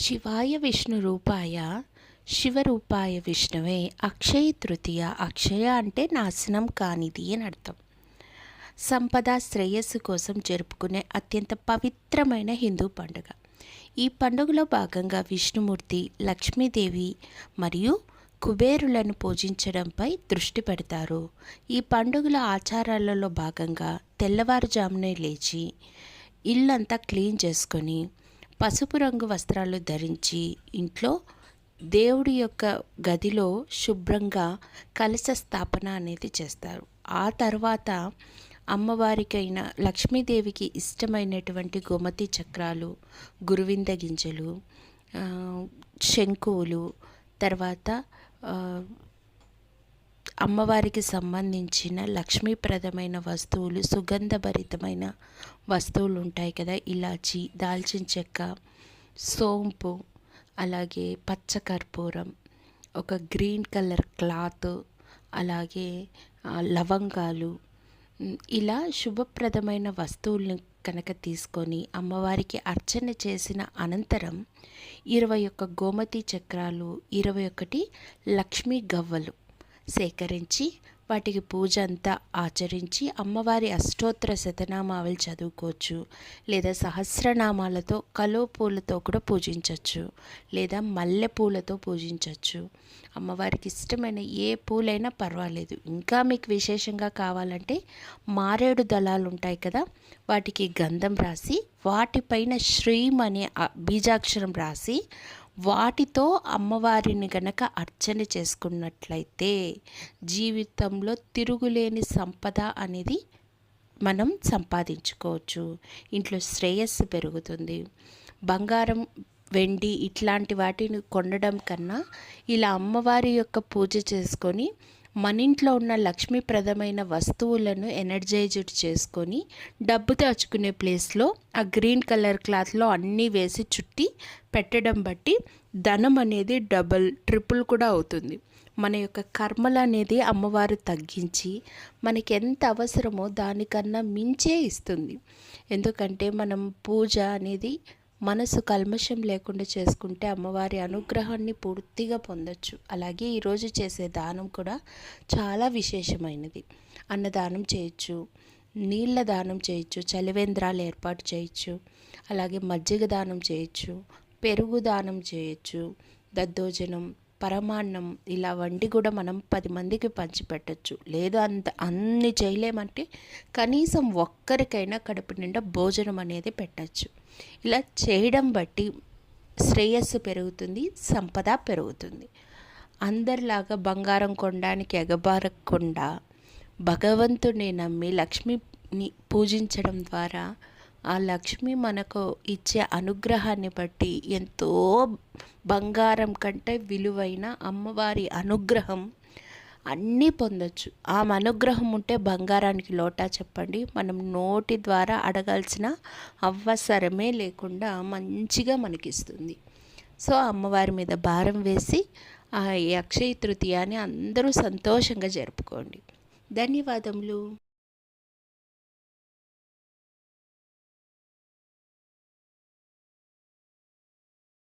శివాయ విష్ణురూపాయ శివరూపాయ విష్ణవే అక్షయ తృతీయ. అక్షయ అంటే నాశనం కానిది అని అర్థం. సంపద శ్రేయస్సు కోసం జరుపుకునే అత్యంత పవిత్రమైన హిందూ పండుగ. ఈ పండుగలో భాగంగా విష్ణుమూర్తి, లక్ష్మీదేవి మరియు కుబేరులను పూజించడంపై దృష్టి పెడతారు. ఈ పండుగల ఆచారాలలో భాగంగా తెల్లవారుజామునే లేచి ఇల్లంతా క్లీన్ చేసుకొని పసుపు రంగు వస్త్రాలు ధరించి ఇంట్లో దేవుడి యొక్క గదిలో శుభ్రంగా కలశ స్థాపన అనేది చేస్తారు. ఆ తర్వాత అమ్మవారికైన లక్ష్మీదేవికి ఇష్టమైనటువంటి గోమతి చక్రాలు, గురువింద గింజలు, శంకువులు, తర్వాత అమ్మవారికి సంబంధించిన లక్ష్మీప్రదమైన వస్తువులు, సుగంధభరితమైన వస్తువులు ఉంటాయి కదా, ఇలాచి, దాల్చిన చెక్క, సోంపు, అలాగే పచ్చకర్పూరం, ఒక గ్రీన్ కలర్ క్లాత్, అలాగే లవంగాలు, ఇలా శుభప్రదమైన వస్తువులను కనుక తీసుకొని అమ్మవారికి అర్చన చేసిన అనంతరం 21 గోమతి చక్రాలు, 21 లక్ష్మీ గవ్వలు సేకరించి వాటికి పూజ అంతా ఆచరించి అమ్మవారి అష్టోత్తర శతనామావళి చదువుకోవచ్చు, లేదా సహస్రనామాలతో కలువ పూలతో కూడా పూజించవచ్చు, లేదా మల్లె పూలతో పూజించవచ్చు. అమ్మవారికి ఇష్టమైన ఏ పూలైనా పర్వాలేదు. ఇంకా మీకు విశేషంగా కావాలంటే మారేడు దళాలు ఉంటాయి కదా, వాటికి గంధం రాసి వాటిపైన శ్రీం అనే బీజాక్షరం రాసి వాటితో అమ్మవారిని గనక అర్చన చేసుకున్నట్లయితే జీవితంలో తిరుగులేని సంపద అనేది మనం సంపాదించుకోవచ్చు. ఇంట్లో శ్రేయస్సు పెరుగుతుంది. బంగారం, వెండి ఇట్లాంటి వాటిని కొనడం కన్నా ఇలా అమ్మవారి యొక్క పూజ చేసుకొని మన ఇంట్లో ఉన్న లక్ష్మీప్రదమైన వస్తువులను ఎనర్జైజ్డ్ చేసుకొని డబ్బు దాచుకునే ప్లేస్లో ఆ గ్రీన్ కలర్ క్లాత్లో అన్నీ వేసి చుట్టి పెట్టడం బట్టి ధనం అనేది డబుల్, ట్రిపుల్ కూడా అవుతుంది. మన యొక్క కర్మలు అనేది అమ్మవారు తగ్గించి మనకి ఎంత అవసరమో దానికన్నా మించే ఇస్తుంది. ఎందుకంటే మనం పూజ అనేది మనసు కల్మషం లేకుండా చేసుకుంటే అమ్మవారి అనుగ్రహాన్ని పూర్తిగా పొందొచ్చు. అలాగే ఈరోజు చేసే దానం కూడా చాలా విశేషమైనది. అన్నదానం చేయొచ్చు, నీళ్ళ దానం చేయొచ్చు, చలివేంద్రాలు ఏర్పాటు చేయొచ్చు, అలాగే మజ్జిగ దానం చేయొచ్చు, పెరుగు దానం చేయొచ్చు, దద్దోజనం, పరమాన్నం ఇలా వండి కూడా మనం 10 మందికి పంచిపెట్టచ్చు. లేదా అన్ని చేయలేమంటే కనీసం ఒక్కరికైనా కడుపు నిండా భోజనం అనేది పెట్టచ్చు. ఇలా చేయడం బట్టి శ్రేయస్సు పెరుగుతుంది, సంపద పెరుగుతుంది. అందరిలాగా బంగారం కొనడానికి ఎగబారకుండా భగవంతుడిని నమ్మి లక్ష్మిని పూజించడం ద్వారా ఆ లక్ష్మి మనకు ఇచ్చే అనుగ్రహాన్ని బట్టి ఎంతో బంగారం కంటే విలువైన అమ్మవారి అనుగ్రహం అన్నీ పొందొచ్చు. ఆ అనుగ్రహం ఉంటే బంగారానికి లోటా చెప్పండి. మనం నోటి ద్వారా అడగాల్సిన అవసరమే లేకుండా మంచిగా మనకిస్తుంది. సో అమ్మవారి మీద భారం వేసి ఆ అక్షయ తృతీయాన్ని అందరూ సంతోషంగా జరుపుకోండి. ధన్యవాదములు.